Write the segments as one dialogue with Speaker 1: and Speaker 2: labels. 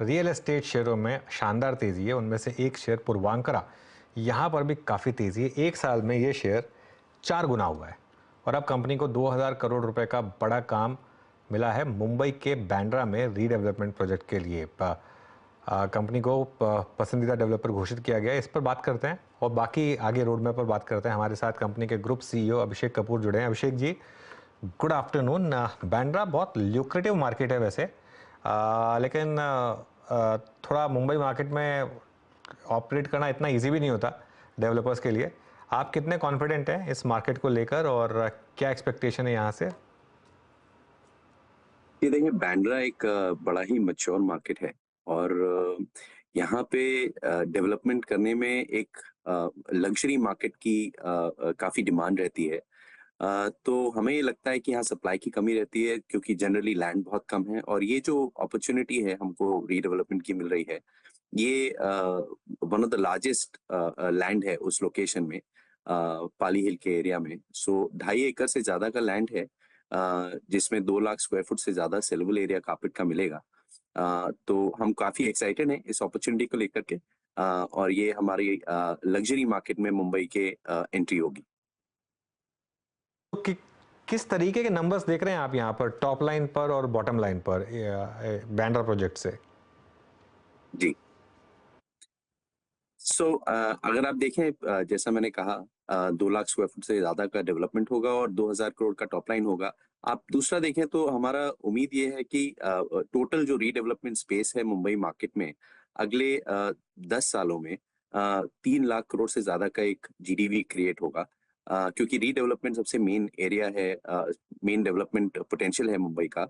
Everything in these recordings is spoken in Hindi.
Speaker 1: रियल एस्टेट शेयरों में शानदार तेज़ी है। उनमें से एक शेयर पूर्वांकरा, यहाँ पर भी काफ़ी तेज़ी है। एक साल में ये शेयर 4 गुना हुआ है और अब कंपनी को 2000 करोड़ रुपए का बड़ा काम मिला है मुंबई के बांद्रा में रीडेवलपमेंट प्रोजेक्ट के लिए। कंपनी को पसंदीदा डेवलपर घोषित किया गया है। इस पर बात करते हैं और बाकी आगे रोड मैप पर बात करते हैं। हमारे साथ कंपनी के ग्रुप सीईओ अभिषेक कपूर जुड़े हैं। Abhishek ji, good afternoon. बांद्रा बहुत ल्यूक्रेटिव मार्केट है वैसे, लेकिन थोड़ा मुंबई मार्केट में ऑपरेट करना इतना इजी भी नहीं होता डेवलपर्स के लिए। आप कितने कॉन्फिडेंट हैं इस मार्केट को लेकर और क्या एक्सपेक्टेशन है यहाँ से?
Speaker 2: ये देखिए बांद्रा एक बड़ा ही मैच्योर मार्केट है और यहाँ पे डेवलपमेंट करने में एक लग्जरी मार्केट की काफ़ी डिमांड रहती है। तो हमें ये लगता है कि यहाँ सप्लाई की कमी रहती है क्योंकि जनरली लैंड बहुत कम है और ये जो अपॉर्चुनिटी है हमको रीडेवलपमेंट की मिल रही है, ये one of the largest land है उस लोकेशन में, पाली हिल के एरिया में। सो 2.5 एकड़ से ज़्यादा का लैंड है, जिसमें 2 लाख स्क्वायर फुट से ज़्यादा सेलेबल एरिया कार्पेट का मिलेगा। तो हम काफ़ी एक्साइटेड हैं इस अपॉर्चुनिटी को लेकर के, और ये हमारी लग्जरी मार्केट में मुंबई के एंट्री होगी।
Speaker 1: तो किस तरीके के नंबर्स देख रहे हैं आप यहाँ पर, टॉप लाइन पर और बॉटम लाइन पर बांद्रा प्रोजेक्ट से?
Speaker 2: जी। अगर आप देखें, जैसा मैंने कहा, 2 लाख स्क्वायर फुट से ज़्यादा का डेवलपमेंट होगा और 2000 करोड़ का टॉप लाइन होगा। आप दूसरा देखें तो हमारा उम्मीद ये है कि टोटल जो रीडेवलपमेंट स्पेस है मुंबई मार्केट में, अगले 10 सालों में 3 लाख करोड़ से ज़्यादा का एक जीडीवी क्रिएट होगा। क्योंकि रीडेवलपमेंट सबसे मेन एरिया है, मेन डेवलपमेंट पोटेंशियल है मुंबई का।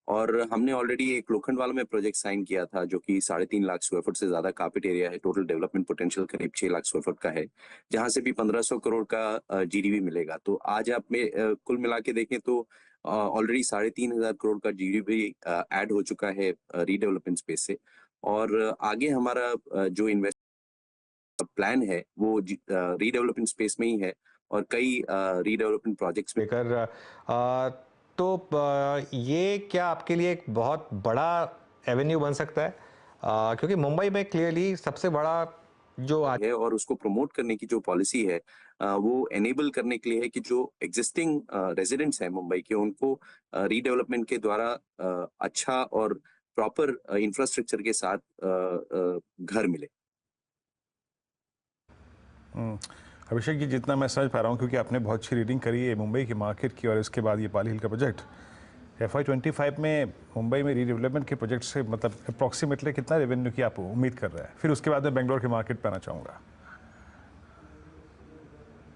Speaker 2: और हमने ऑलरेडी एक लोखंडवाला में प्रोजेक्ट साइन किया था जो कि 3.5 लाख स्क्वायर फुट से ज्यादा कार्पेट एरिया है, टोटल डेवलपमेंट पोटेंशियल करीब 6 लाख स्क्वायर फुट का है, जहां से भी 1500 करोड़ का जीडीवी मिलेगा। तो आज आप में कुल मिला के देखें तो ऑलरेडी 3,500 करोड़ का जीडीवी ऐड हो चुका है रीडेवलपमेंट स्पेस से। और आगे हमारा जो इन्वेस्ट प्लान है वो रीडेवलपमेंट स्पेस में ही है और कई रीडेवलपमेंट प्रोजेक्ट्स में।
Speaker 1: लेकर तो ये क्या आपके लिए एक बहुत बड़ा एवेन्यू बन सकता है? क्योंकि मुंबई में क्लियरली सबसे बड़ा जो आज
Speaker 2: है और उसको प्रमोट करने की जो पॉलिसी है, वो एनेबल करने के लिए है कि जो एग्जिस्टिंग रेजिडेंट्स हैं मुंबई के, उनको रीडेवलपमेंट के द्वारा अच्छा और प्रॉपर इंफ्रास्ट्रक्चर के साथ घर मिले।
Speaker 3: हम्म, अभिषेक जी, जितना मैं समझ पा रहा हूँ, क्योंकि आपने बहुत अच्छी रीडिंग करी है मुंबई की मार्केट की और इसके बाद ये पाली हिल का प्रोजेक्ट, FY25 में मुंबई में रीडेवलपमेंट के प्रोजेक्ट से मतलब अप्रॉक्सीमेटली कितना रेवेन्यू की आप उम्मीद कर रहे हैं? फिर उसके बाद मैं बेंगलोर के मार्केट पे आना चाहूँगा।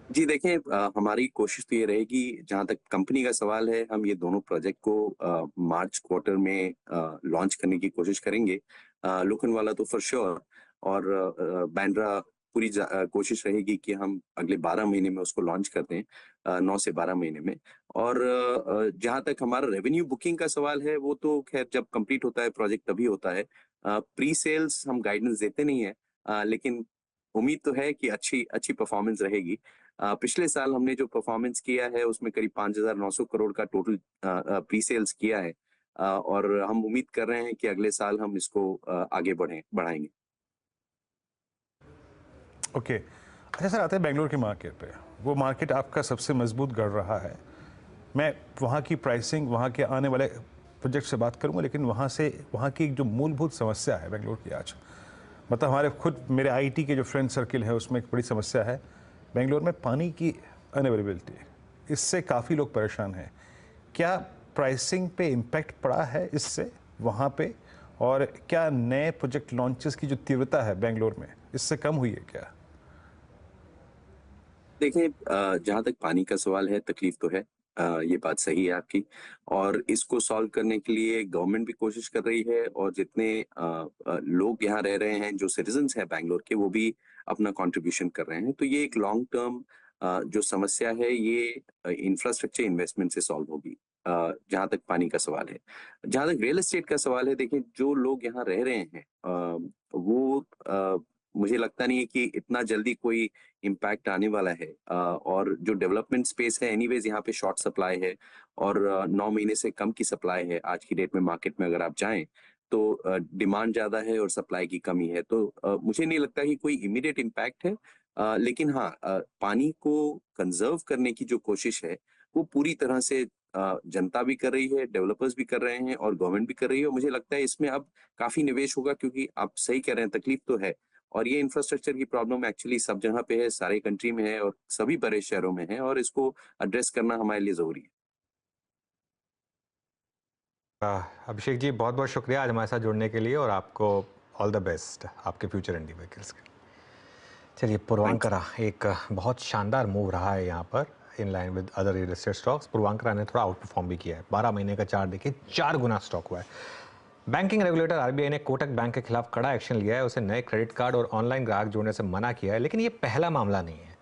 Speaker 2: जी देखें, हमारी कोशिश तो ये रहेगी, जहाँ तक कंपनी का सवाल है, हम ये दोनों प्रोजेक्ट को मार्च क्वार्टर में लॉन्च करने की कोशिश करेंगे। लोखंडवाला तो फॉर श्योर, और बांद्रा पूरी कोशिश रहेगी कि हम अगले 12 महीने में उसको लॉन्च कर दें, 9 से 12 महीने में। और जहाँ तक हमारा रेवेन्यू बुकिंग का सवाल है, वो तो खैर जब कंप्लीट होता है प्रोजेक्ट तभी होता है। प्री सेल्स हम गाइडेंस देते नहीं है, लेकिन उम्मीद तो है कि अच्छी अच्छी परफॉर्मेंस रहेगी। पिछले साल हमने जो परफॉर्मेंस किया है उसमें करीब 5,900 करोड़ का टोटल प्री सेल्स किया है, और हम उम्मीद कर रहे हैं कि अगले साल हम इसको आगे बढ़ाएंगे।
Speaker 3: ओके, अच्छा सर, आते हैं बेंगलोर की मार्केट पे। वो मार्केट आपका सबसे मजबूत गढ़ रहा है। मैं वहाँ की प्राइसिंग, वहाँ के आने वाले प्रोजेक्ट से बात करूँगा, लेकिन वहाँ की एक जो मूलभूत समस्या है बेंगलोर की आज, मतलब हमारे खुद मेरे आईटी के जो फ्रेंड सर्किल है उसमें एक बड़ी समस्या है बेंगलोर में पानी की अनअवेलेबिलिटी। इससे काफ़ी लोग परेशान हैं। क्या प्राइसिंग पे इम्पैक्ट पड़ा है इससे वहाँ पे? और क्या नए प्रोजेक्ट लॉन्चेस की जो तीव्रता है बेंगलोर में, इससे कम हुई है क्या?
Speaker 2: देखें, जहाँ तक पानी का सवाल है, तकलीफ तो है, ये बात सही है आपकी। और इसको सॉल्व करने के लिए गवर्नमेंट भी कोशिश कर रही है, और जितने लोग यहाँ रह रहे हैं, जो सिटीजन्स हैं बैंगलोर के, वो भी अपना कंट्रीब्यूशन कर रहे हैं। तो ये एक लॉन्ग टर्म जो समस्या है, ये इंफ्रास्ट्रक्चर इन्वेस्टमेंट से सॉल्व होगी। जहाँ तक पानी का सवाल है, जहाँ तक रियल एस्टेट का सवाल है, देखिए जो लोग यहाँ रह रहे हैं, वो मुझे लगता नहीं है कि इतना जल्दी कोई इम्पैक्ट आने वाला है। और जो डेवलपमेंट स्पेस है, एनीवेज यहाँ पे शॉर्ट सप्लाई है, और 9 महीने से कम की सप्लाई है आज की डेट में मार्केट में अगर आप जाएं। तो डिमांड ज़्यादा है और सप्लाई की कमी है। तो मुझे नहीं लगता कि कोई इमीडिएट इम्पैक्ट है। लेकिन हाँ, पानी को कंज़र्व करने की जो कोशिश है, वो पूरी तरह से जनता भी कर रही है, डेवलपर्स भी कर रहे हैं और गवर्नमेंट भी कर रही है, और मुझे लगता है इसमें अब काफ़ी निवेश होगा, क्योंकि आप सही कह रहे हैं, तकलीफ तो है। और ये इंफ्रास्ट्रक्चर की प्रॉब्लम एक्चुअली सब जगह पे है, सारे कंट्री में है और सभी बड़े शहरों में है, और इसको एड्रेस करना हमारे लिए ज़रूरी है।
Speaker 1: अभिषेक जी, बहुत बहुत शुक्रिया आज हमारे साथ जुड़ने के लिए, और आपको ऑल द बेस्ट आपके फ्यूचर एंडीवर्स के लिए। चलिए,
Speaker 2: थैंक यू।
Speaker 1: पूर्वांकरा एक बहुत शानदार मूव रहा है यहाँ पर, in line with other real estate stocks. Puravankara ने थोड़ा आउट परफॉर्म भी किया है। 12 महीने का चार्ट देखिए, 4 गुना स्टॉक हुआ है। बैंकिंग रेगुलेटर आरबीआई ने कोटक बैंक के खिलाफ कड़ा एक्शन लिया है, उसे नए क्रेडिट कार्ड और ऑनलाइन ग्राहक जोड़ने से मना किया है। लेकिन ये पहला मामला नहीं है,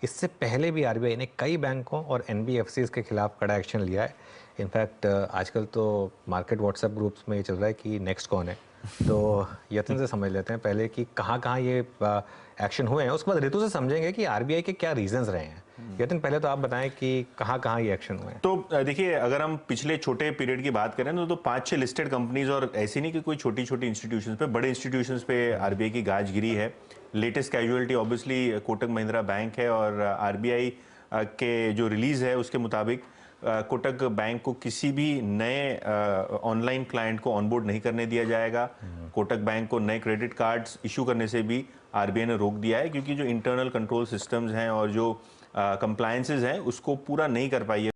Speaker 1: इससे पहले भी आरबीआई ने कई बैंकों और एनबीएफसीज के खिलाफ कड़ा एक्शन लिया है। इनफैक्ट आजकल तो मार्केट व्हाट्सएप ग्रुप्स में ये चल रहा है कि नेक्स्ट कौन है। तो यतिन से समझ लेते हैं पहले कि कहाँ ये एक्शन हुए हैं, उसके बाद ऋतु से समझेंगे कि आरबीआई के क्या रीजंस रहे हैं। यतिन, पहले तो आप बताएं कि कहाँ ये एक्शन हुए हैं।
Speaker 3: तो देखिए, अगर हम पिछले छोटे पीरियड की बात करें तो 5-6 लिस्टेड कंपनीज, और ऐसी नहीं कि कोई छोटी छोटी इंस्टीट्यूशंस पे, बड़े इंस्टीट्यूशंस पे आरबीआई की गाज गिरी है। Latest casualty obviously Kotak Mahindra bank है, और आरबीआई के जो रिलीज है उसके मुताबिक कोटक बैंक को किसी भी नए ऑनलाइन क्लाइंट को ऑनबोर्ड नहीं करने दिया जाएगा। कोटक बैंक को नए क्रेडिट कार्ड्स इशू करने से भी आरबीआई ने रोक दिया है, क्योंकि जो इंटरनल कंट्रोल सिस्टम्स हैं और जो कंप्लायंसेस हैं उसको पूरा नहीं कर पाई है